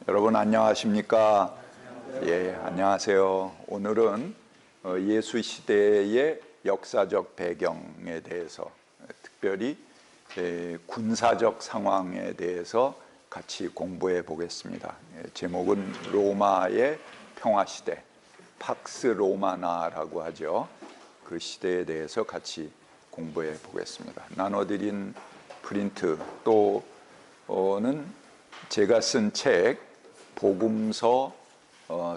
여러분 안녕하십니까? 예, 안녕하세요. 오늘은 예수 시대의 역사적 배경에 대해서, 특별히 군사적 상황에 대해서 같이 공부해 보겠습니다. 제목은 로마의 평화시대, 팍스 로마나라고 하죠. 그 시대에 대해서 같이 공부해 보겠습니다. 나눠드린 프린트 또는 제가 쓴 책 복음서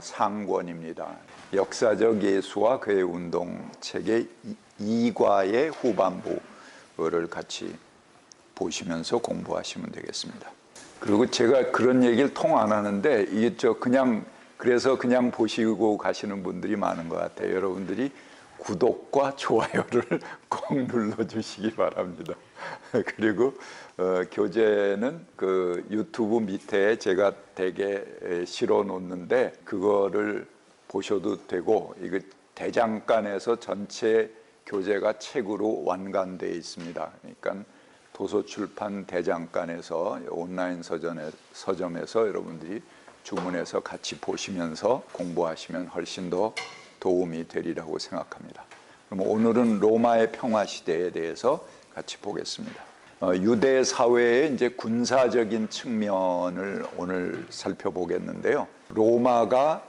상권입니다. 역사적 예수와 그의 운동 책의 2과의 후반부를 같이 보시면서 공부하시면 되겠습니다. 그리고 제가 그런 얘기를 통 안 하는데 이게 그래서 그냥 보시고 가시는 분들이 많은 것 같아요. 여러분들이 구독과 좋아요를 꼭 눌러주시기 바랍니다. 그리고 교재는 그 유튜브 밑에 제가 되게 실어 놓는데 그거를 보셔도 되고, 이거 대장간에서 전체 교재가 책으로 완간되어 있습니다. 그러니까 도서출판 대장간에서 온라인 서점에서 여러분들이 주문해서 같이 보시면서 공부하시면 훨씬 더 도움이 되리라고 생각합니다. 그럼 오늘은 로마의 평화 시대에 대해서 같이 보겠습니다. 유대 사회의 이제 군사적인 측면을 오늘 살펴보겠는데요. 로마가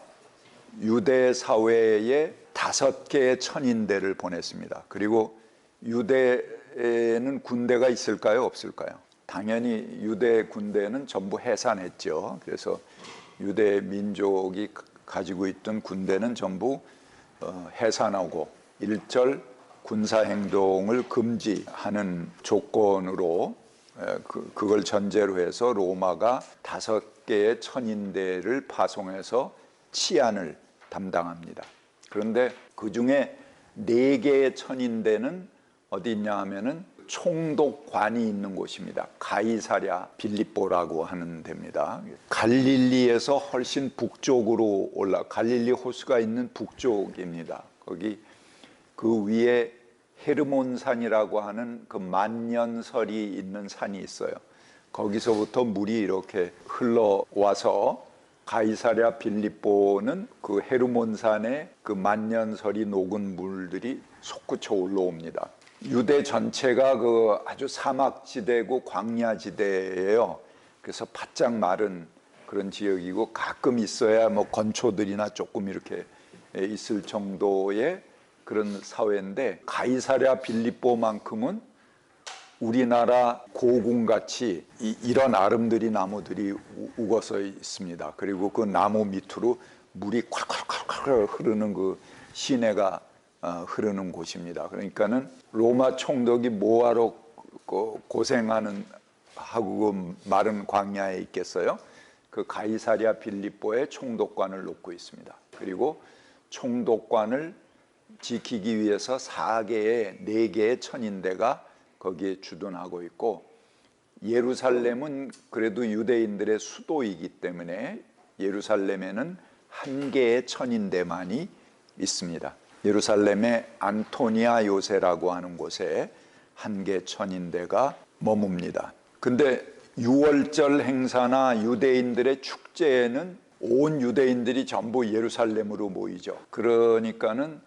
유대 사회에 5개의 천인대를 보냈습니다. 그리고 유대에는 군대가 있을까요? 없을까요? 당연히 유대 군대는 전부 해산했죠. 그래서 유대 민족이 가지고 있던 군대는 전부 해산하고 일절 군사행동을 금지하는 조건으로 그걸 전제로 해서 로마가 5개의 천인대를 파송해서 치안을 담당합니다. 그런데 그 중에 4개의 천인대는 어디 있냐 하면은 총독관이 있는 곳입니다. 가이사랴 빌립보라고 하는 데입니다. 갈릴리에서 훨씬 북쪽으로 갈릴리 호수가 있는 북쪽입니다. 거기 그 위에 헤르몬산이라고 하는 그 만년설이 있는 산이 있어요. 거기서부터 물이 이렇게 흘러와서 가이사랴 빌립보는 그 헤르몬산의 그 만년설이 녹은 물들이 솟구쳐 올라옵니다. 유대 전체가 그 아주 사막지대고 광야지대예요. 그래서 바짝 마른 그런 지역이고, 가끔 있어야 뭐 건초들이나 조금 이렇게 있을 정도의 그런 사회인데, 가이사랴 빌립보만큼은 우리나라 고궁같이 이런 아름드리 나무들이 우거서 있습니다. 그리고 그 나무 밑으로 물이 콸콸콸콸 흐르는 그 시내가 흐르는 곳입니다. 그러니까는 로마 총독이 뭐하러 고생하는 하고 그 마른 광야에 있겠어요? 그 가이사랴 빌립보에 총독관을 놓고 있습니다. 그리고 총독관을 지키기 위해서 4개의 천인대가 거기에 주둔하고 있고, 예루살렘은 그래도 유대인들의 수도이기 때문에 예루살렘에는 1개의 천인대만이 있습니다. 예루살렘의 안토니아 요새라고 하는 곳에 1개 천인대가 머뭅니다. 근데 6월절 행사나 유대인들의 축제에는 온 유대인들이 전부 예루살렘으로 모이죠. 그러니까는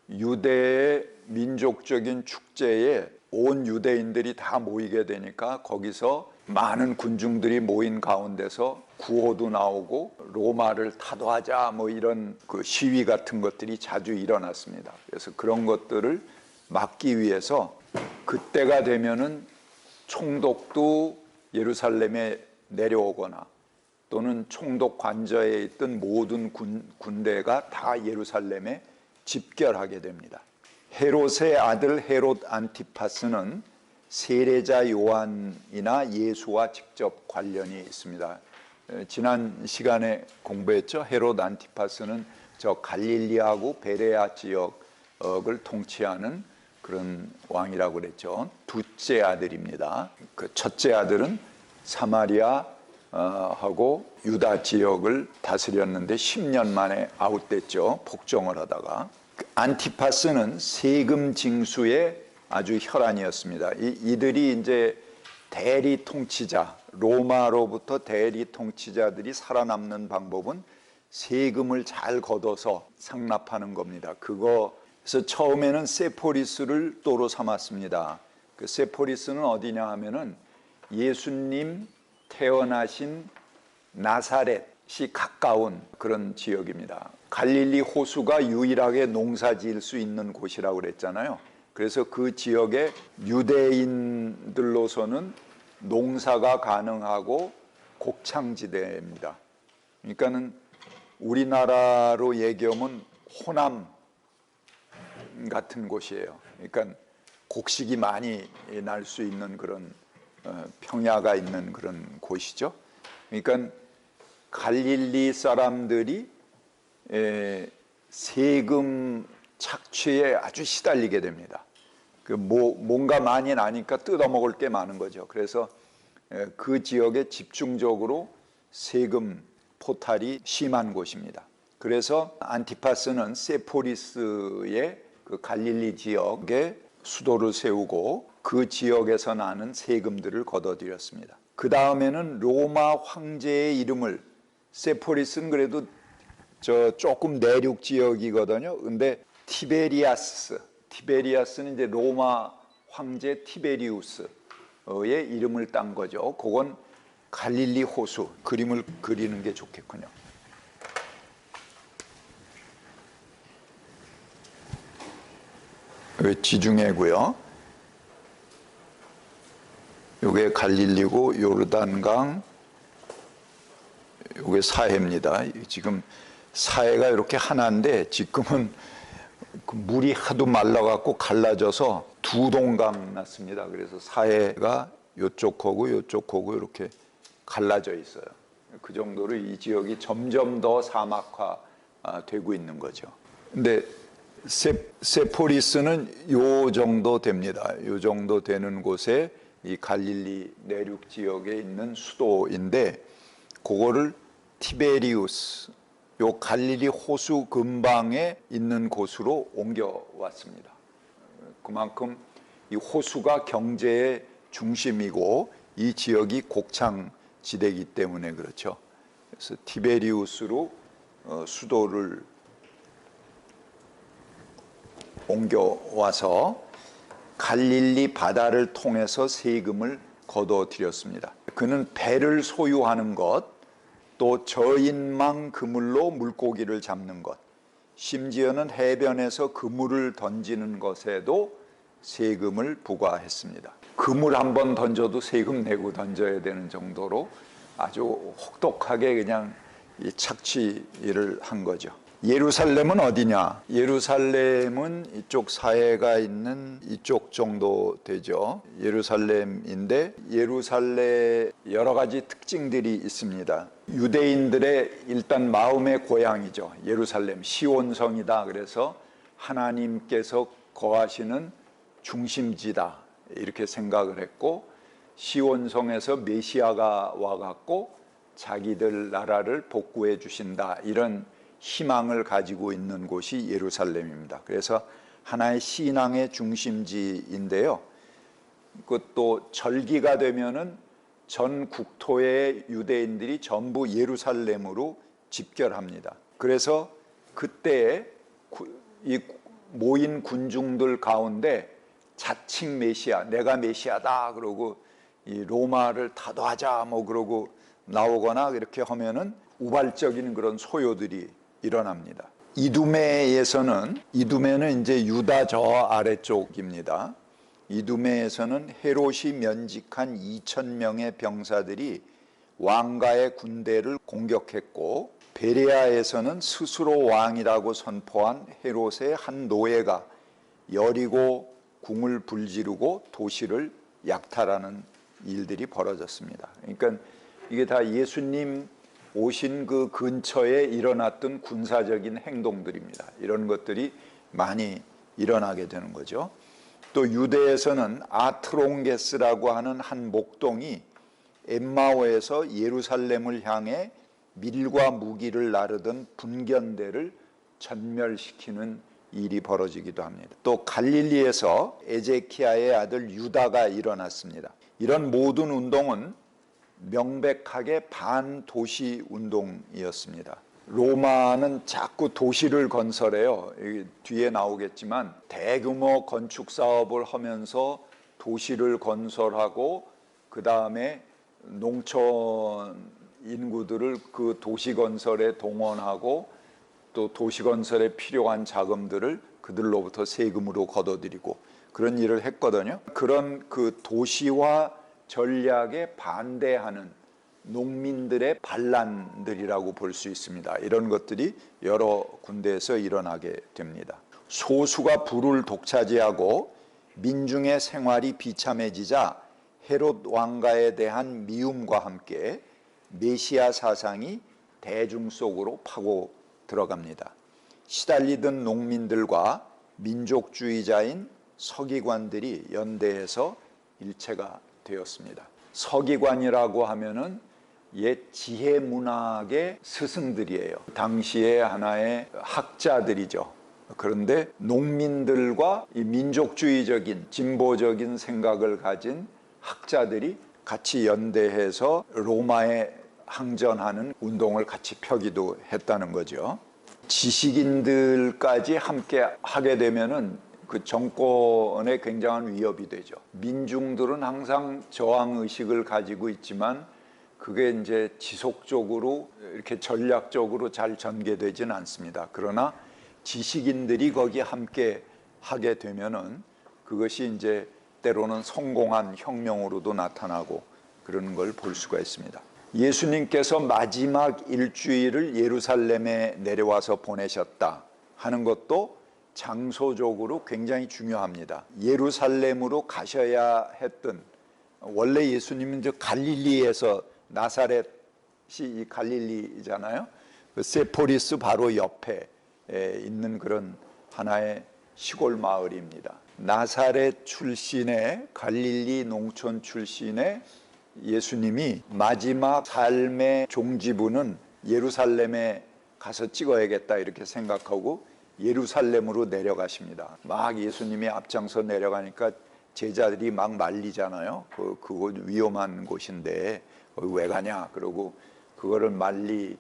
유대의 민족적인 축제에 온 유대인들이 다 모이게 되니까 거기서 많은 군중들이 모인 가운데서 구호도 나오고 로마를 타도하자 뭐 이런 그 시위 같은 것들이 자주 일어났습니다. 그래서 그런 것들을 막기 위해서 그때가 되면은 총독도 예루살렘에 내려오거나 또는 총독 관저에 있던 모든 군대가 다 예루살렘에 집결하게 됩니다. 헤롯의 아들 헤롯 안티파스는 세례자 요한이나 예수와 직접 관련이 있습니다. 지난 시간에 공부했죠. 헤롯 안티파스는 저 갈릴리하고 베레아 지역을 통치하는 그런 왕이라고 그랬죠. 둘째 아들입니다. 그 첫째 아들은 사마리아 하고 유다 지역을 다스렸는데 10년 만에 아웃됐죠. 복종을 하다가. 안티파스는 세금 징수의 아주 혈안이었습니다. 이들이 이제 대리 통치자, 로마로부터 대리 통치자들이 살아남는 방법은 세금을 잘 걷어서 상납하는 겁니다. 그래서 처음에는 세포리스를 도로 삼았습니다. 그 세포리스는 어디냐 하면은 예수님 태어나신 나사렛이 가까운 그런 지역입니다. 갈릴리 호수가 유일하게 농사 지을 수 있는 곳이라고 그랬잖아요. 그래서 그 지역의 유대인들로서는 농사가 가능하고 곡창지대입니다. 그러니까는 우리나라로 얘기하면 호남 같은 곳이에요. 그러니까 곡식이 많이 날 수 있는 그런 평야가 있는 그런 곳이죠. 그러니까 갈릴리 사람들이 세금 착취에 아주 시달리게 됩니다. 뭔가 많이 나니까 뜯어먹을 게 많은 거죠. 그래서 그 지역에 집중적으로 세금 포탈이 심한 곳입니다. 그래서 안티파스는 세포리스의 그 갈릴리 지역에 수도를 세우고 그 지역에서 나는 세금들을 걷어들였습니다. 그 다음에는 로마 황제의 이름을, 세포리스는 그래도 조금 내륙 지역이거든요. 근데 티베리아스는 이제 로마 황제 티베리우스의 이름을 딴 거죠. 그건 갈릴리 호수, 그림을 그리는 게 좋겠군요. 지중해고요. 요게 갈릴리고 요르단강, 요게 사해입니다. 지금 사해가 이렇게 하나인데 지금은 그 물이 하도 말라갖고 갈라져서 두 동강 났습니다. 그래서 사해가 요쪽하고 요쪽하고 이렇게 갈라져 있어요. 그 정도로 이 지역이 점점 더 사막화 되고 있는 거죠. 근데 세포리스는 요 정도 됩니다. 요 정도 되는 곳에 이 갈릴리 내륙 지역에 있는 수도인데 그거를 티베리우스, 요 갈릴리 호수 근방에 있는 곳으로 옮겨왔습니다. 그만큼 이 호수가 경제의 중심이고 이 지역이 곡창지대이기 때문에 그렇죠. 그래서 티베리우스로 수도를 옮겨와서 갈릴리 바다를 통해서 세금을 거둬들였습니다. 그는 배를 소유하는 것, 또 저인망 그물로 물고기를 잡는 것, 심지어는 해변에서 그물을 던지는 것에도 세금을 부과했습니다. 그물 한 번 던져도 세금 내고 던져야 되는 정도로 아주 혹독하게 그냥 이 착취를 한 거죠. 예루살렘은 어디냐? 예루살렘은 이쪽 사해가 있는 이쪽 정도 되죠. 예루살렘인데 예루살렘 여러 가지 특징들이 있습니다. 유대인들의 일단 마음의 고향이죠. 예루살렘 시온성이다. 그래서 하나님께서 거하시는 중심지다 이렇게 생각을 했고, 시온성에서 메시아가 와갖고 자기들 나라를 복구해 주신다 이런 희망을 가지고 있는 곳이 예루살렘입니다. 그래서 하나의 신앙의 중심지인데요. 그것도 절기가 되면은 전 국토의 유대인들이 전부 예루살렘으로 집결합니다. 그래서 그때 이 모인 군중들 가운데 자칭 메시아, 내가 메시아다 그러고 이 로마를 타도하자 뭐 그러고 나오거나 이렇게 하면은 우발적인 그런 소요들이 일어납니다. 이두메는 이제 유다 저 아래쪽입니다. 이두메에서는 헤롯이 면직한 2,000명의 병사들이 왕가의 군대를 공격했고, 베레아에서는 스스로 왕이라고 선포한 헤롯의 한 노예가 여리고 궁을 불지르고 도시를 약탈하는 일들이 벌어졌습니다. 그러니까 이게 다 예수님 오신 그 근처에 일어났던 군사적인 행동들입니다. 이런 것들이 많이 일어나게 되는 거죠. 또 유대에서는 아트롱게스라고 하는 한 목동이 엠마오에서 예루살렘을 향해 밀과 무기를 나르던 분견대를 전멸시키는 일이 벌어지기도 합니다. 또 갈릴리에서 에제키야의 아들 유다가 일어났습니다. 이런 모든 운동은 명백하게 반도시 운동이었습니다. 로마는 자꾸 도시를 건설해요. 뒤에 나오겠지만 대규모 건축 사업을 하면서 도시를 건설하고 그 다음에 농촌 인구들을 그 도시 건설에 동원하고 또 도시 건설에 필요한 자금들을 그들로부터 세금으로 걷어들이고 그런 일을 했거든요. 그런 그 도시화 전략에 반대하는 농민들의 반란들이라고 볼 수 있습니다. 이런 것들이 여러 군데에서 일어나게 됩니다. 소수가 부를 독차지하고 민중의 생활이 비참해지자 헤롯 왕가에 대한 미움과 함께 메시아 사상이 대중 속으로 파고 들어갑니다. 시달리던 농민들과 민족주의자인 서기관들이 연대해서 일체가 되었습니다. 서기관이라고 하면은 옛 지혜 문학의 스승들이에요. 당시의 하나의 학자들이죠. 그런데 농민들과 이 민족주의적인 진보적인 생각을 가진 학자들이 같이 연대해서 로마에 항전하는 운동을 같이 펴기도 했다는 거죠. 지식인들까지 함께 하게 되면은 그 정권에 굉장한 위협이 되죠. 민중들은 항상 저항 의식을 가지고 있지만 그게 이제 지속적으로 이렇게 전략적으로 잘 전개되지는 않습니다. 그러나 지식인들이 거기 함께 하게 되면은 그것이 이제 때로는 성공한 혁명으로도 나타나고 그런 걸 볼 수가 있습니다. 예수님께서 마지막 일주일을 예루살렘에 내려와서 보내셨다 하는 것도 장소적으로 굉장히 중요합니다. 예루살렘으로 가셔야 했던, 원래 예수님은 저 갈릴리에서, 나사렛이 이 갈릴리잖아요. 그 세포리스 바로 옆에 있는 그런 하나의 시골 마을입니다. 나사렛 출신의, 갈릴리 농촌 출신의 예수님이 마지막 삶의 종지부는 예루살렘에 가서 찍어야겠다 이렇게 생각하고 예루살렘으로 내려가십니다. 막 예수님이 앞장서 내려가니까 제자들이 막 말리잖아요. 그곳 위험한 곳인데 왜 가냐 그러고 그거를 말리는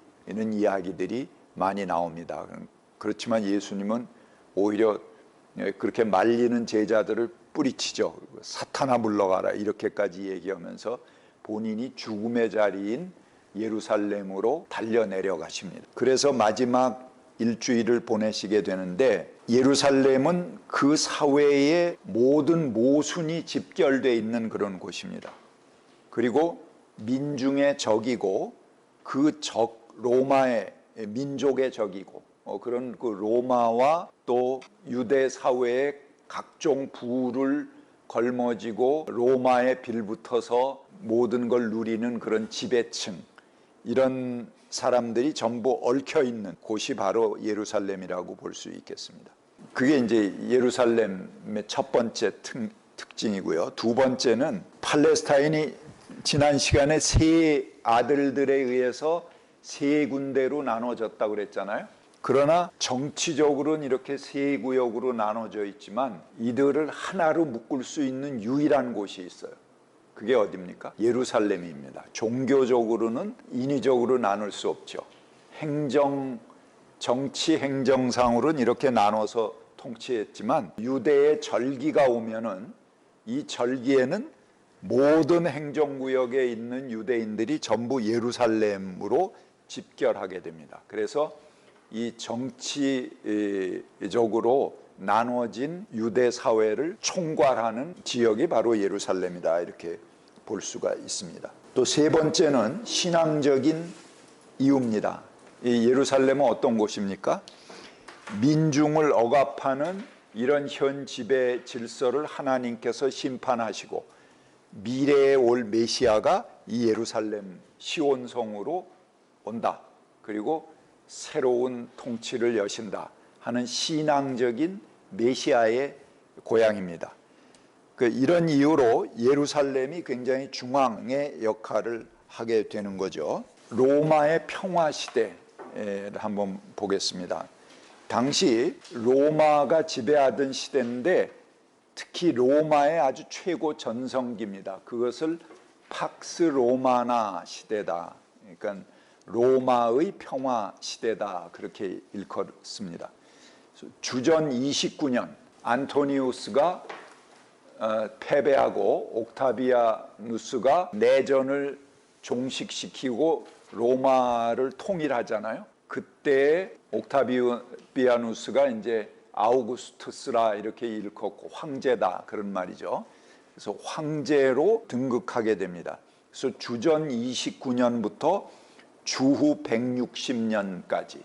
이야기들이 많이 나옵니다. 그렇지만 예수님은 오히려 그렇게 말리는 제자들을 뿌리치죠. 사탄아 물러가라 이렇게까지 얘기하면서 본인이 죽음의 자리인 예루살렘으로 달려 내려가십니다. 그래서 마지막 일주일을 보내시게 되는데 예루살렘은 그 사회의 모든 모순이 집결되어 있는 그런 곳입니다. 그리고 민중의 적이고 그 적 로마의 민족의 적이고 그런 그 로마와 또 유대 사회의 각종 부를 걸머지고 로마에 빌붙어서 모든 걸 누리는 그런 지배층, 이런 사람들이 전부 얽혀 있는 곳이 바로 예루살렘이라고 볼 수 있겠습니다. 그게 이제 예루살렘의 첫 번째 특징이고요. 두 번째는 팔레스타인이 지난 시간에 세 아들들에 의해서 세 군데로 나눠졌다고 그랬잖아요. 그러나 정치적으로는 이렇게 세 구역으로 나눠져 있지만 이들을 하나로 묶을 수 있는 유일한 곳이 있어요. 그게 어디입니까? 예루살렘입니다. 종교적으로는 인위적으로 나눌 수 없죠. 정치 행정상으로는 이렇게 나눠서 통치했지만 유대의 절기가 오면은 이 절기에는 모든 행정구역에 있는 유대인들이 전부 예루살렘으로 집결하게 됩니다. 그래서 이 정치적으로 나눠진 유대 사회를 총괄하는 지역이 바로 예루살렘이다 이렇게 볼 수가 있습니다. 또 세 번째는 신앙적인 이유입니다. 이 예루살렘은 어떤 곳입니까? 민중을 억압하는 이런 현 지배 질서를 하나님께서 심판하시고 미래에 올 메시아가 이 예루살렘 시온성으로 온다. 그리고 새로운 통치를 여신다 하는 신앙적인 메시아의 고향입니다. 이런 이유로 예루살렘이 굉장히 중앙의 역할을 하게 되는 거죠. 로마의 평화 시대를 한번 보겠습니다. 당시 로마가 지배하던 시대인데 특히 로마의 아주 최고 전성기입니다. 그것을 팍스 로마나 시대다. 그러니까 로마의 평화 시대다. 그렇게 일컫습니다. 주전 29년 안토니우스가 패배하고 옥타비아누스가 내전을 종식시키고 로마를 통일하잖아요. 그때 옥타비아누스가 이제 아우구스투스라 이렇게 일컫고 황제다 그런 말이죠. 그래서 황제로 등극하게 됩니다. 그래서 주전 29년부터 주후 160년까지,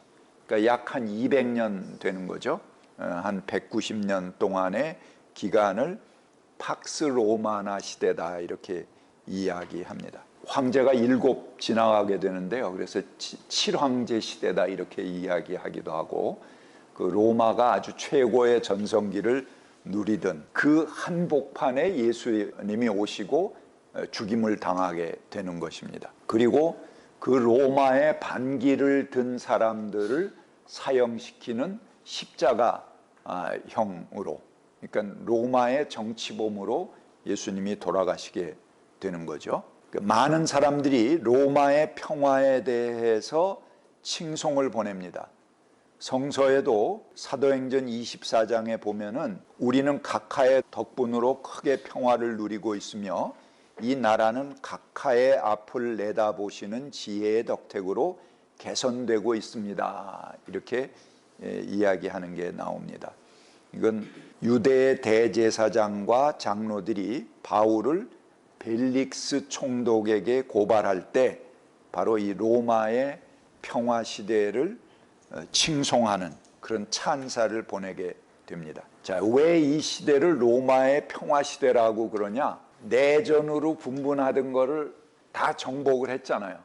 그러니까 약 한 200년 되는 거죠. 한 190년 동안의 기간을 팍스 로마나 시대다 이렇게 이야기합니다. 황제가 7 지나가게 되는데요. 그래서 7황제 시대다 이렇게 이야기하기도 하고, 그 로마가 아주 최고의 전성기를 누리던 그 한복판에 예수님이 오시고 죽임을 당하게 되는 것입니다. 그리고 그 로마의 반기를 든 사람들을 사형시키는 십자가형으로, 그러니까 로마의 정치범으로 예수님이 돌아가시게 되는 거죠. 많은 사람들이 로마의 평화에 대해서 칭송을 보냅니다. 성서에도 사도행전 24장에 보면은 우리는 각하의 덕분으로 크게 평화를 누리고 있으며 이 나라는 각하의 앞을 내다보시는 지혜의 덕택으로 개선되고 있습니다. 이렇게 이야기하는 게 나옵니다. 이건 유대 대제사장과 장로들이 바울을 벨릭스 총독에게 고발할 때 바로 이 로마의 평화 시대를 칭송하는 그런 찬사를 보내게 됩니다. 자, 왜 이 시대를 로마의 평화 시대라고 그러냐? 내전으로 분분하던 거를 다 정복을 했잖아요.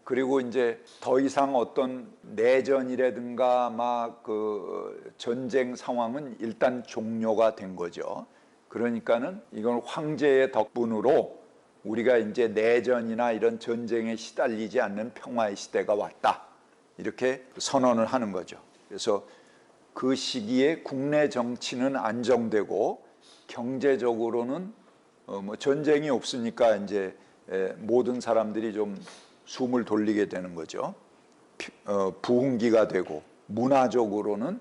그리고 이제 더 이상 어떤 내전이라든가 막 그 전쟁 상황은 일단 종료가 된 거죠. 그러니까는 이건 황제의 덕분으로 우리가 이제 내전이나 이런 전쟁에 시달리지 않는 평화의 시대가 왔다. 이렇게 선언을 하는 거죠. 그래서 그 시기에 국내 정치는 안정되고 경제적으로는 뭐 전쟁이 없으니까 이제 모든 사람들이 좀 숨을 돌리게 되는 거죠. 부흥기가 되고 문화적으로는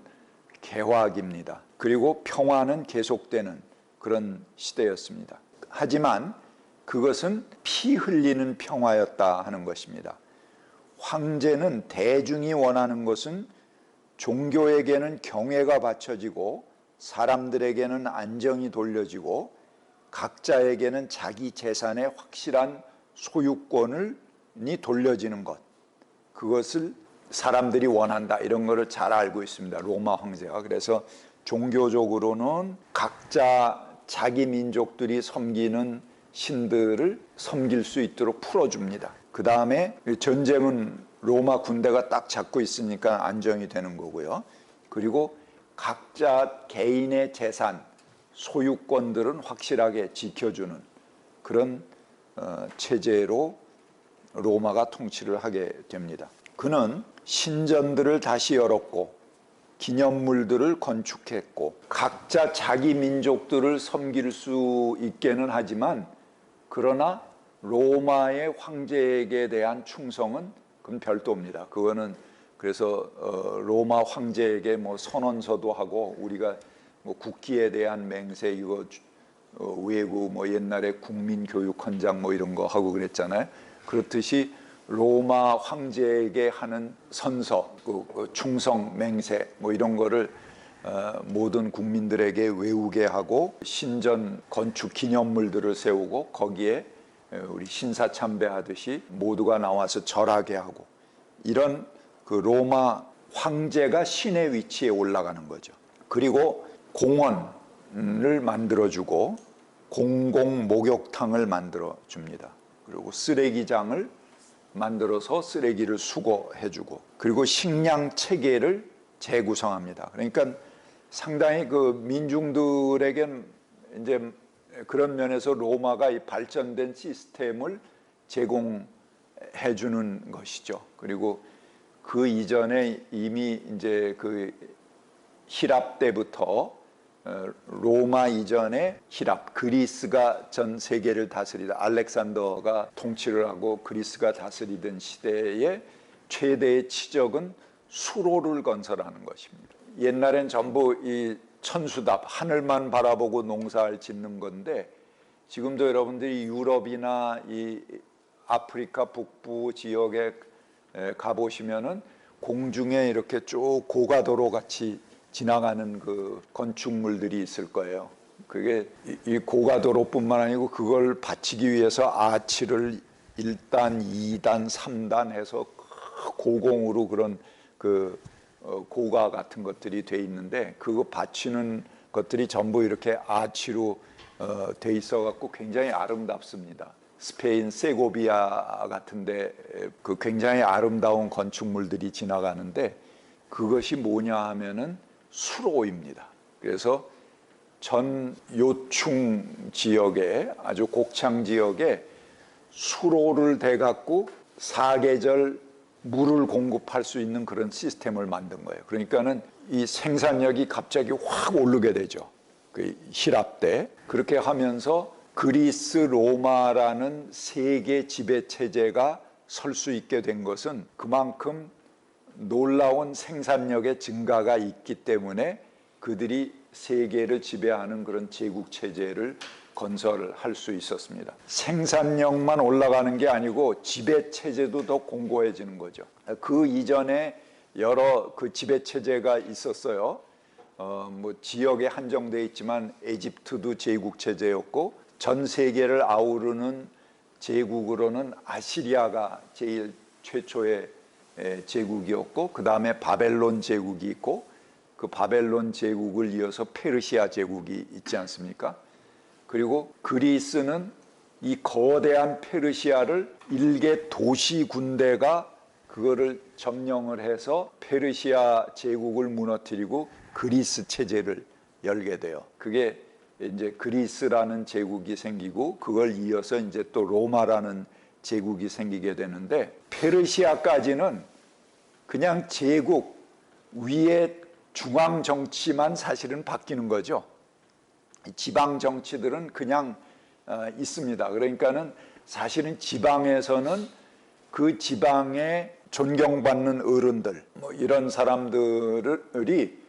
개화기입니다. 그리고 평화는 계속되는 그런 시대였습니다. 하지만 그것은 피 흘리는 평화였다 하는 것입니다. 황제는 대중이 원하는 것은 종교에게는 경외가 바쳐지고 사람들에게는 안정이 돌려지고 각자에게는 자기 재산의 확실한 소유권이 돌려지는 것, 그것을 사람들이 원한다 이런 거를 잘 알고 있습니다. 로마 황제가. 그래서 종교적으로는 각자 자기 민족들이 섬기는 신들을 섬길 수 있도록 풀어줍니다. 그 다음에 전쟁은 로마 군대가 딱 잡고 있으니까 안정이 되는 거고요. 그리고 각자 개인의 재산, 소유권들은 확실하게 지켜주는 그런 체제로 로마가 통치를 하게 됩니다. 그는 신전들을 다시 열었고 기념물들을 건축했고 각자 자기 민족들을 섬길 수 있게는 하지만 그러나 로마의 황제에게 대한 충성은 그건 별도입니다. 그거는 그래서 로마 황제에게 뭐 선언서도 하고 우리가 뭐 국기에 대한 맹세 이거 외국 뭐 옛날에 국민교육헌장 뭐 이런 거 하고 그랬잖아요. 그렇듯이 로마 황제에게 하는 선서, 그 충성 맹세 뭐 이런 거를 모든 국민들에게 외우게 하고 신전 건축 기념물들을 세우고 거기에 우리 신사 참배하듯이 모두가 나와서 절하게 하고 이런 그 로마 황제가 신의 위치에 올라가는 거죠. 그리고 공원을 만들어주고 공공 목욕탕을 만들어줍니다. 그리고 쓰레기장을 만들어서 쓰레기를 수거해주고 그리고 식량 체계를 재구성합니다. 그러니까 상당히 그 민중들에겐 이제 그런 면에서 로마가 이 발전된 시스템을 제공해 주는 것이죠. 그리고 그 이전에 이미 이제 그 히랍 때부터 로마 이전에 히랍, 그리스가 전 세계를 다스리다 알렉산더가 통치를 하고 그리스가 다스리던 시대의 최대의 치적은 수로를 건설하는 것입니다. 옛날엔 전부 이 천수답, 하늘만 바라보고 농사를 짓는 건데 지금도 여러분들이 유럽이나 이 아프리카 북부 지역에 가보시면은 공중에 이렇게 쭉 고가도로 같이 지나가는 그 건축물들이 있을 거예요. 그게 이 고가도로뿐만 아니고 그걸 받치기 위해서 아치를 1단, 2단, 3단 해서 고공으로 그런 그 고가 같은 것들이 돼 있는데 그거 받치는 것들이 전부 이렇게 아치로 돼 있어 갖고 굉장히 아름답습니다. 스페인 세고비아 같은데 그 굉장히 아름다운 건축물들이 지나가는데 그것이 뭐냐 하면은 수로입니다. 그래서 전 요충 지역에 아주 곡창 지역에 수로를 대 갖고 사계절 물을 공급할 수 있는 그런 시스템을 만든 거예요. 그러니까는 이 생산력이 갑자기 확 오르게 되죠. 그 히랍 때 그렇게 하면서 그리스 로마라는 세계 지배 체제가 설 수 있게 된 것은 그만큼 놀라운 생산력의 증가가 있기 때문에 그들이 세계를 지배하는 그런 제국 체제를 건설할 수 있었습니다. 생산력만 올라가는 게 아니고 지배 체제도 더 공고해지는 거죠. 그 이전에 여러 그 지배 체제가 있었어요. 뭐 지역에 한정돼 있지만 에집트도 제국 체제였고 전 세계를 아우르는 제국으로는 아시리아가 제일 최초의 제국이었고 그 다음에 바벨론 제국이 있고 그 바벨론 제국을 이어서 페르시아 제국이 있지 않습니까? 그리고 그리스는 이 거대한 페르시아를 일개 도시 군대가 그거를 점령을 해서 페르시아 제국을 무너뜨리고 그리스 체제를 열게 돼요. 그게 이제 그리스라는 제국이 생기고 그걸 이어서 이제 또 로마라는 제국이 생기게 되는데 페르시아까지는 그냥 제국 위에 중앙 정치만 사실은 바뀌는 거죠. 지방 정치들은 그냥 있습니다. 그러니까는 사실은 지방에서는 그 지방에 존경받는 어른들 뭐 이런 사람들이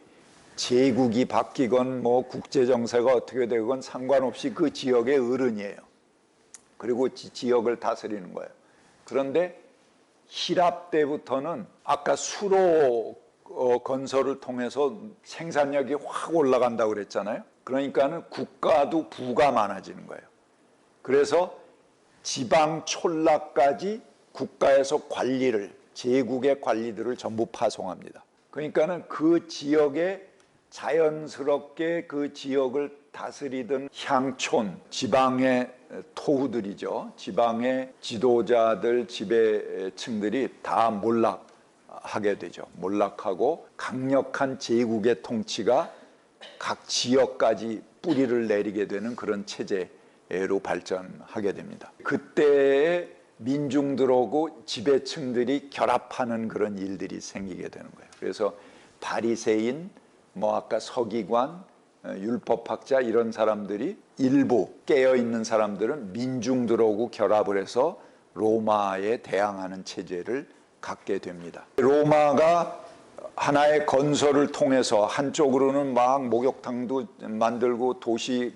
제국이 바뀌건 뭐 국제 정세가 어떻게 되건 상관없이 그 지역의 어른이에요. 그리고 지역을 다스리는 거예요. 그런데 히랍 때부터는 아까 수로 건설을 통해서 생산력이 확 올라간다고 그랬잖아요. 그러니까는 국가도 부가 많아지는 거예요. 그래서 지방 촌락까지 국가에서 관리를 제국의 관리들을 전부 파송합니다. 그러니까는 그 지역에 자연스럽게 그 지역을 다스리던 향촌, 지방의 토후들이죠. 지방의 지도자들, 지배층들이 다 몰락하게 되죠. 몰락하고 강력한 제국의 통치가 각 지역까지 뿌리를 내리게 되는 그런 체제로 발전하게 됩니다. 그때의 민중들하고 지배층들이 결합하는 그런 일들이 생기게 되는 거예요. 그래서 바리새인, 뭐 아까 서기관, 율법학자 이런 사람들이 일부 깨어있는 사람들은 민중들하고 결합을 해서 로마에 대항하는 체제를 갖게 됩니다. 로마가 하나의 건설을 통해서 한쪽으로는 막 목욕탕도 만들고 도시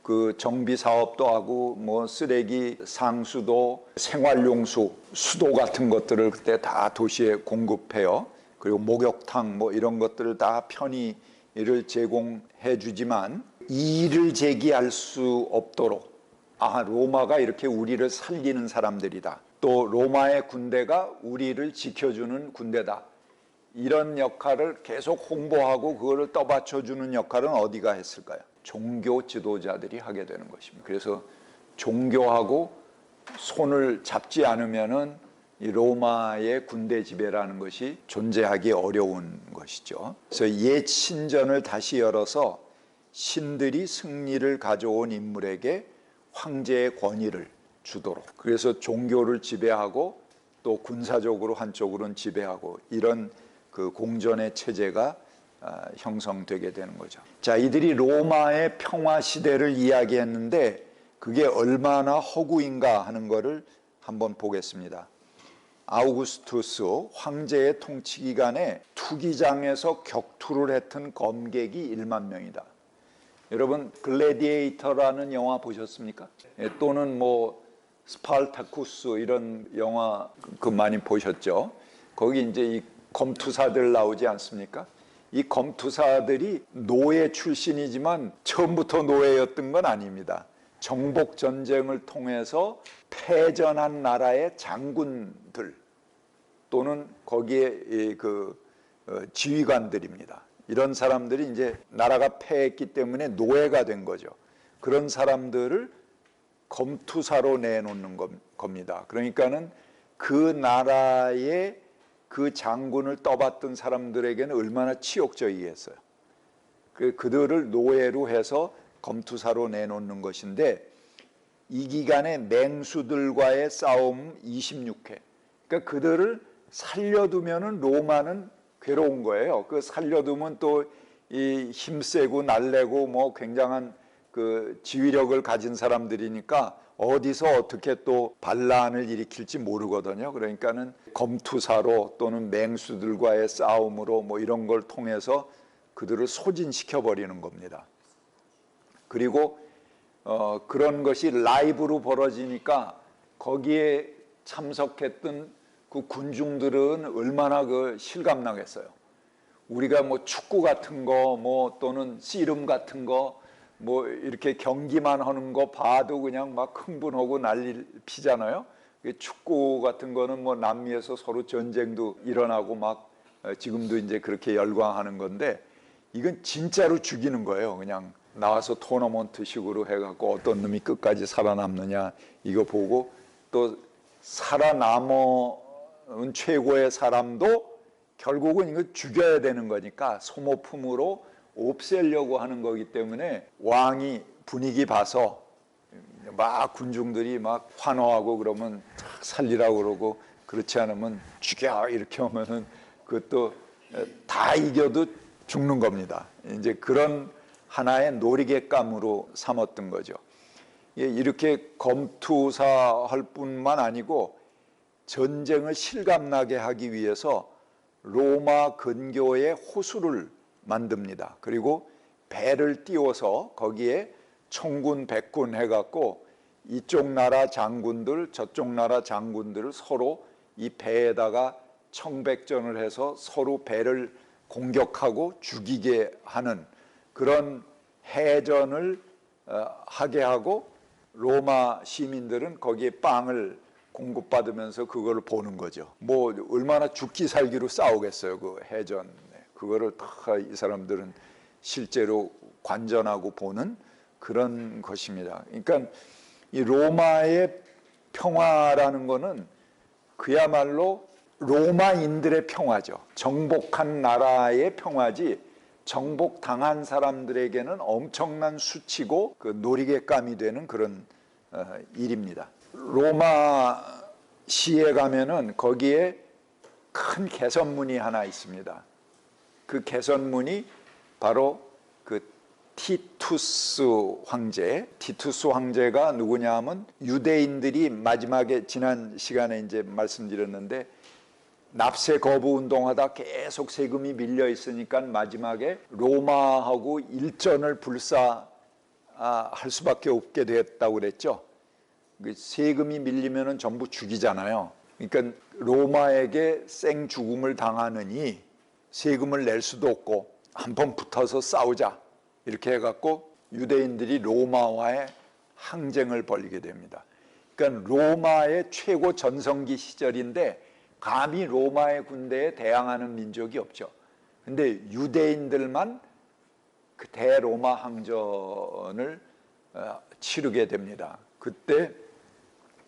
그 정비 사업도 하고 뭐 쓰레기 상수도 생활용수 수도 같은 것들을 그때 다 도시에 공급해요. 그리고 목욕탕 뭐 이런 것들을 다 편의를 제공해 주지만 이의를 제기할 수 없도록 로마가 이렇게 우리를 살리는 사람들이다. 또 로마의 군대가 우리를 지켜주는 군대다. 이런 역할을 계속 홍보하고 그거를 떠받쳐주는 역할은 어디가 했을까요? 종교 지도자들이 하게 되는 것입니다. 그래서 종교하고 손을 잡지 않으면은 이 로마의 군대 지배라는 것이 존재하기 어려운 것이죠. 그래서 옛 신전을 다시 열어서 신들이 승리를 가져온 인물에게 황제의 권위를 주도록, 그래서 종교를 지배하고 또 군사적으로 한쪽으로는 지배하고 이런 그 공전의 체제가 형성되게 되는 거죠. 자, 이들이 로마의 평화 시대를 이야기했는데 그게 얼마나 허구인가 하는 것을 한번 보겠습니다. 아우구스투스 황제의 통치 기간에 투기장에서 격투를 했던 검객이 1만 명이다. 여러분 글래디에이터라는 영화 보셨습니까? 또는 뭐 스파르타쿠스 이런 영화 그 많이 보셨죠? 거기 이제 이 검투사들 나오지 않습니까? 이 검투사들이 노예 출신이지만 처음부터 노예였던 건 아닙니다. 정복 전쟁을 통해서 패전한 나라의 장군들 또는 거기에 지휘관들입니다. 이런 사람들이 이제 나라가 패했기 때문에 노예가 된 거죠. 그런 사람들을 검투사로 내놓는 겁니다. 그러니까는 그 나라의 그 장군을 떠받던 사람들에게는 얼마나 치욕적이겠어요. 그들을 노예로 해서 검투사로 내놓는 것인데 이 기간에 맹수들과의 싸움 26회. 그러니까 그들을 살려두면은 로마는 괴로운 거예요. 그 살려두면 또 이 힘세고 날래고 뭐 굉장한 그 지휘력을 가진 사람들이니까 어디서 어떻게 또 반란을 일으킬지 모르거든요. 그러니까는 검투사로 또는 맹수들과의 싸움으로 뭐 이런 걸 통해서 그들을 소진시켜 버리는 겁니다. 그리고 그런 것이 라이브로 벌어지니까 거기에 참석했던 그 군중들은 얼마나 그 실감나겠어요. 우리가 뭐 축구 같은 거 뭐 또는 씨름 같은 거 뭐 이렇게 경기만 하는 거 봐도 그냥 막 흥분하고 난리 피잖아요. 축구 같은 거는 뭐 남미에서 서로 전쟁도 일어나고 막 지금도 이제 그렇게 열광하는 건데 이건 진짜로 죽이는 거예요. 그냥 나와서 토너먼트식으로 해갖고 어떤 놈이 끝까지 살아남느냐 이거 보고 또 살아남은 최고의 사람도 결국은 이거 죽여야 되는 거니까 소모품으로 없애려고 하는 거기 때문에 왕이 분위기 봐서 막 군중들이 막 환호하고 그러면 살리라고 그러고 그렇지 않으면 죽여 이렇게 하면은 그것도 다 이겨도 죽는 겁니다. 이제 그런 하나의 놀이객감으로 삼았던 거죠. 이렇게 검투사할 뿐만 아니고 전쟁을 실감나게 하기 위해서 로마 근교에 호수를 만듭니다. 그리고 배를 띄워서 거기에 청군, 백군 해갖고 이쪽 나라 장군들, 저쪽 나라 장군들을 서로 이 배에다가 청백전을 해서 서로 배를 공격하고 죽이게 하는 그런 해전을 하게 하고 로마 시민들은 거기에 빵을 공급받으면서 그거를 보는 거죠. 뭐 얼마나 죽기 살기로 싸우겠어요. 그 해전. 그거를 다 이 사람들은 실제로 관전하고 보는 그런 것입니다. 그러니까 이 로마의 평화라는 거는 그야말로 로마인들의 평화죠. 정복한 나라의 평화지 정복당한 사람들에게는 엄청난 수치고 그 놀이객감이 되는 그런 일입니다. 로마 시에 가면은 거기에 큰 개선문이 하나 있습니다. 그 개선문이 바로 그 티투스 황제. 티투스 황제가 누구냐 하면 유대인들이 마지막에 지난 시간에 이제 말씀드렸는데 납세 거부 운동하다 계속 세금이 밀려 있으니까 마지막에 로마하고 일전을 불사할 수밖에 없게 됐다고 그랬죠. 세금이 밀리면은 전부 죽이잖아요. 그러니까 로마에게 생 죽음을 당하느니 세금을 낼 수도 없고 한번 붙어서 싸우자 이렇게 해갖고 유대인들이 로마와의 항쟁을 벌이게 됩니다. 그러니까 로마의 최고 전성기 시절인데 감히 로마의 군대에 대항하는 민족이 없죠. 근데 유대인들만 그 대로마 항전을 치르게 됩니다. 그때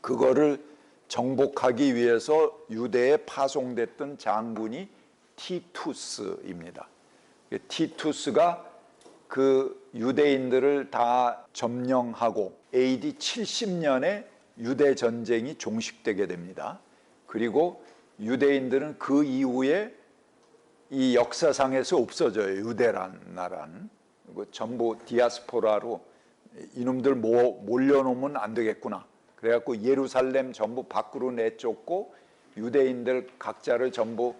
그거를 정복하기 위해서 유대에 파송됐던 장군이 티투스입니다. 티투스가 그 유대인들을 다 점령하고 AD 70년에 유대 전쟁이 종식되게 됩니다. 그리고 유대인들은 그 이후에 이 역사상에서 없어져요. 유대란 나라는. 전부 디아스포라로 이놈들 몰려놓으면 안 되겠구나. 그래갖고 예루살렘 전부 밖으로 내쫓고 유대인들 각자를 전부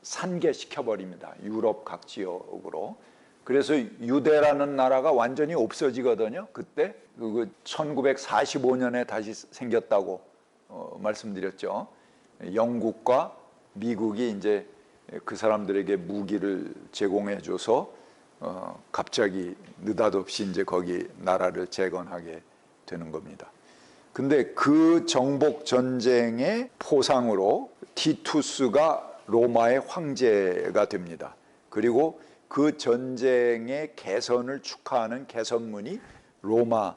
산계시켜버립니다. 유럽 각 지역으로. 그래서 유대라는 나라가 완전히 없어지거든요. 그때 1945년에 다시 생겼다고 말씀드렸죠. 영국과 미국이 이제 그 사람들에게 무기를 제공해줘서 갑자기 느닷없이 이제 거기 나라를 재건하게 되는 겁니다. 근데 그 정복 전쟁의 포상으로 티투스가 로마의 황제가 됩니다. 그리고 그 전쟁의 개선을 축하하는 개선문이 로마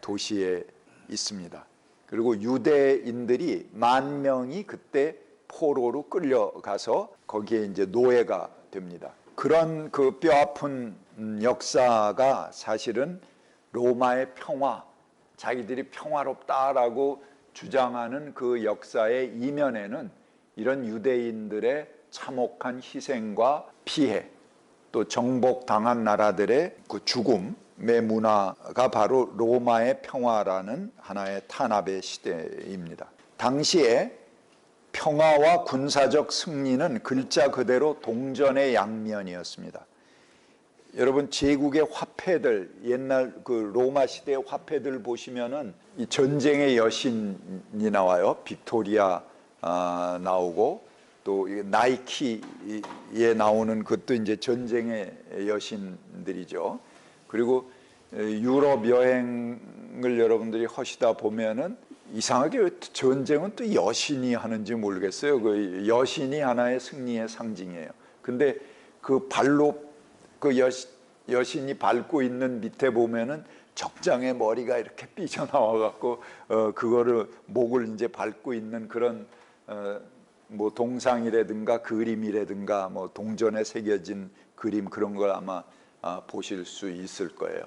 도시에 있습니다. 그리고 유대인들이 10,000명이 그때 포로로 끌려가서 거기에 이제 노예가 됩니다. 그런 그 뼈아픈 역사가 사실은 로마의 평화, 자기들이 평화롭다라고 주장하는 그 역사의 이면에는 이런 유대인들의 참혹한 희생과 피해, 또 정복당한 나라들의 그 죽음의 문화가 바로 로마의 평화라는 하나의 탄압의 시대입니다. 당시에 평화와 군사적 승리는 글자 그대로 동전의 양면이었습니다. 여러분 제국의 화폐들, 옛날 그 로마 시대의 화폐들 보시면은 이 전쟁의 여신이 나와요. 빅토리아 나오고 또 나이키에 나오는 것도 이제 전쟁의 여신들이죠. 그리고 유럽 여행을 여러분들이 하시다 보면은 이상하게 왜 전쟁은 또 여신이 하는지 모르겠어요. 그 여신이 하나의 승리의 상징이에요. 근데 그 발로 그 여신이 밟고 있는 밑에 보면은 적장의 머리가 이렇게 삐져나와 갖고 그거를 목을 이제 밟고 있는 그런 뭐 동상이라든가 그림이라든가 뭐 동전에 새겨진 그림 그런 걸 아마 보실 수 있을 거예요.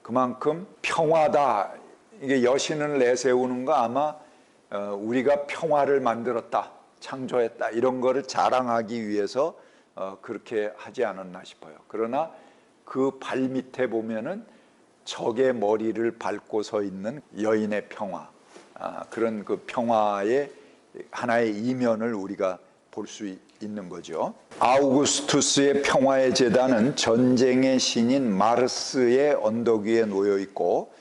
그만큼 평화다. 이게 여신을 내세우는 거 아마 우리가 평화를 만들었다, 창조했다 이런 거를 자랑하기 위해서 그렇게 하지 않았나 싶어요. 그러나 그 발 밑에 보면은 적의 머리를 밟고 서 있는 여인의 평화, 그런 그 평화의 하나의 이면을 우리가 볼 수 있는 거죠. 아우구스투스의 평화의 제단은 전쟁의 신인 마르스의 언덕 위에 놓여 있고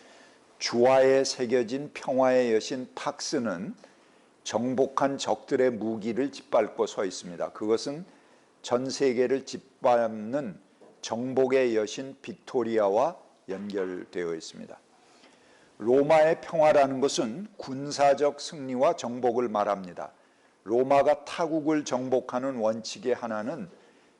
주화에 새겨진 평화의 여신 팍스는 정복한 적들의 무기를 짓밟고 서 있습니다. 그것은 전 세계를 짓밟는 정복의 여신 빅토리아와 연결되어 있습니다. 로마의 평화라는 것은 군사적 승리와 정복을 말합니다. 로마가 타국을 정복하는 원칙의 하나는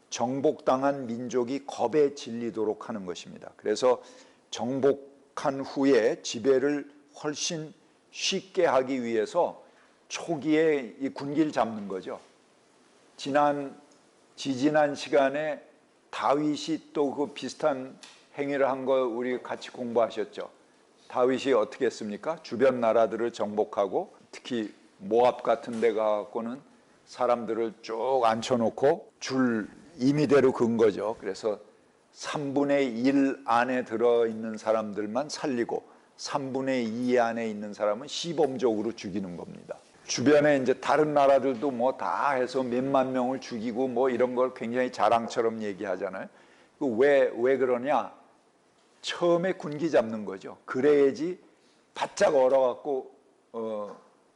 정복당한 민족이 겁에 질리도록 하는 것입니다. 그래서 정복한 후에 지배를 훨씬 쉽게 하기 위해서 초기에 이 군기를 잡는 거죠. 지지난 시간에 다윗이 또 그 비슷한 행위를 한 거 우리 같이 공부하셨죠. 다윗이 어떻게 했습니까? 주변 나라들을 정복하고 특히 모압 같은 데 가고는 사람들을 쭉 앉혀놓고 줄 임의대로 긋은 거죠. 그래서 3분의 1 안에 들어있는 사람들만 살리고 3분의 2 안에 있는 사람은 시범적으로 죽이는 겁니다. 주변에 이제 다른 나라들도 뭐 다 해서 몇만 명을 죽이고 뭐 이런 걸 굉장히 자랑처럼 얘기하잖아요. 왜 그러냐? 처음에 군기 잡는 거죠. 그래야지 바짝 얼어갖고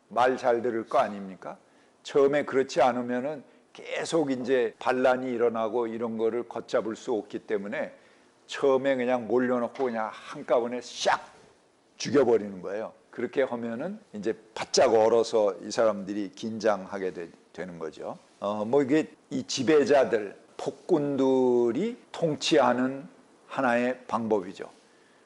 말 잘 들을 거 아닙니까? 처음에 그렇지 않으면은 계속 이제 반란이 일어나고 이런 거를 걷잡을 수 없기 때문에 처음에 그냥 몰려놓고 그냥 한꺼번에 샥 죽여버리는 거예요. 그렇게 하면은 이제 바짝 얼어서 이 사람들이 긴장하게 되는 거죠. 뭐 이게 이 지배자들, 폭군들이 통치하는 하나의 방법이죠.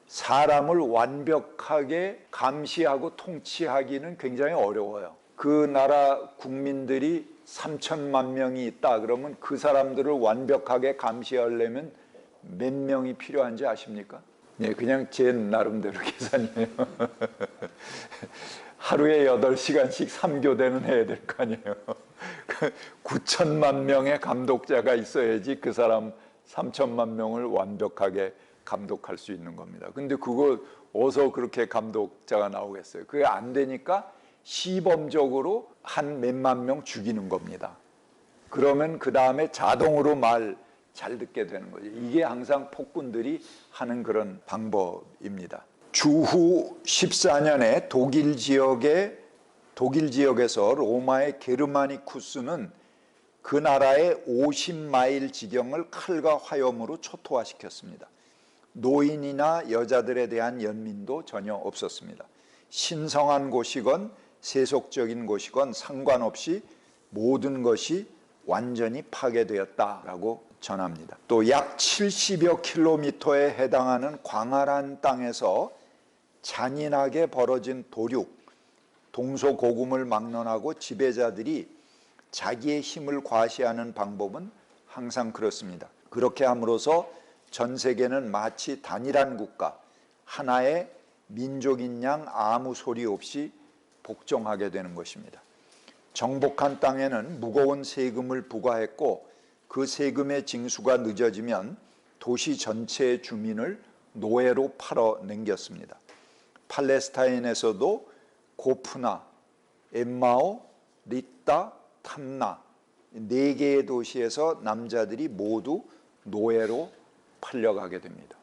사람을 완벽하게 감시하고 통치하기는 굉장히 어려워요. 그 나라 국민들이 3천만 명이 있다 그러면 그 사람들을 완벽하게 감시하려면 몇 명이 필요한지 아십니까? 네, 그냥 제 나름대로 계산이에요. 하루에 8시간씩 3교대는 해야 될 거 아니에요. 9천만 명의 감독자가 있어야지 그 사람 3천만 명을 완벽하게 감독할 수 있는 겁니다. 근데 그거 어디서 그렇게 감독자가 나오겠어요? 그게 안 되니까 시범적으로 한 몇만 명 죽이는 겁니다. 그러면 그 다음에 자동으로 말 잘 듣게 되는 거죠. 이게 항상 폭군들이 하는 그런 방법입니다. 주후 14년에 독일 지역에서 로마의 게르마니쿠스는 그 나라의 50마일 지경을 칼과 화염으로 초토화시켰습니다. 노인이나 여자들에 대한 연민도 전혀 없었습니다. 신성한 곳이건 세속적인 곳이건 상관없이 모든 것이 완전히 파괴되었다라고 전합니다. 또 약 70여 킬로미터에 해당하는 광활한 땅에서 잔인하게 벌어진 도륙, 동서고금을 막론하고 지배자들이 자기의 힘을 과시하는 방법은 항상 그렇습니다. 그렇게 함으로써 전 세계는 마치 단일한 국가, 하나의 민족인 양 아무 소리 없이 복종하게 되는 것입니다. 정복한 땅에는 무거운 세금을 부과했고 그 세금의 징수가 늦어지면 도시 전체의 주민을 노예로 팔아넘겼습니다. 팔레스타인에서도 고프나, 엠마오, 리따, 탐나 4개의 도시에서 남자들이 모두 노예로 팔려가게 됩니다.